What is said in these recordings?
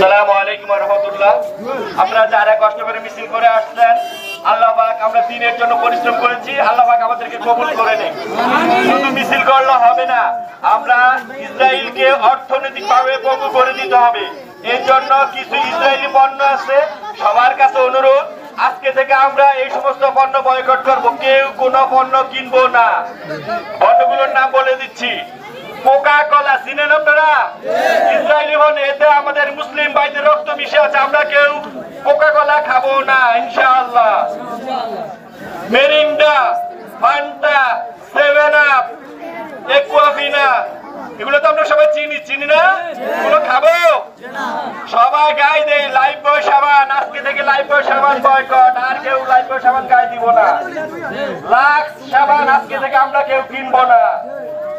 আসসালামু আলাইকুম ওয়া রাহমাতুল্লাহ। আপনারা যারা কষ্ট করে মিছিল করে আসলেন, আল্লাহ পাক, আমরা দিনের জন্য পরিশ্রম করেছি, আল্লাহ পাক আমাদেরকে কবুল করে নেন। শুধু মিছিল করলে হবে না, আমরা ইসরায়েলকে অর্থনৈতিকভাবে পঙ্গু করে দিতে হবে। এর জন্য কিছু ইসরায়েলি পণ্য আছে, সবার কাছে অনুরোধ, আজকে থেকে আমরা এই সমস্ত পণ্য বয়কট করব। কেউ কোনো পণ্য কিনবো না। পণ্যগুলোর নাম বলে দিচ্ছি। কোকা কোলা চিনেন আপনারা? ইসরায়েলি পণ্য, এতে আমাদের মুসলিম ভাইদের রক্ত মিশে আছে। আমরা কেউ কোকা কোলা খাবো না ইনশাআল্লাহ। মেরিন্ডা, ফান্টা, 7 আপ, একুয়াভিনা, এগুলো তো আমরা সবাই চিনি না? এগুলো খাবো? সবাই গায়ে দেয় লাইফবয় সাবান। আজকে থেকে লাইফবয় সাবান বয়কট। আর কেউ লাইফবয় সাবান গায়ে দিব না। লাক্স সাবান আজকে থেকে আমরা কেউ কিনবো না।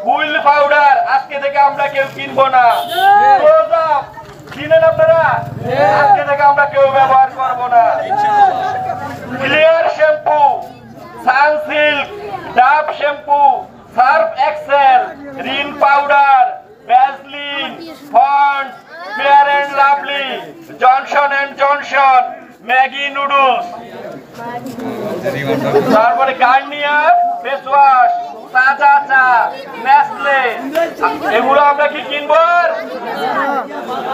হুইল পাউডার আজকে থেকে আমরা কেউ কিনবো না। ক্লোজআপ চিনেন আপনারা? আজকে থেকে আমরা কেউ ব্যবহার করবো না। Clear shampoo, Sunsilk, Dove shampoo, Surf Excel, Rin powder, Vaseline, Ponds, Fair and Lovely, Johnson and Johnson, Maggi noodles, তারপরে গার্নিয়ার ফেস ওয়াশ, সাজা চা, নেসলে, এগুলো আমরা কি কিনবো?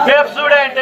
পেপসুডেন্ট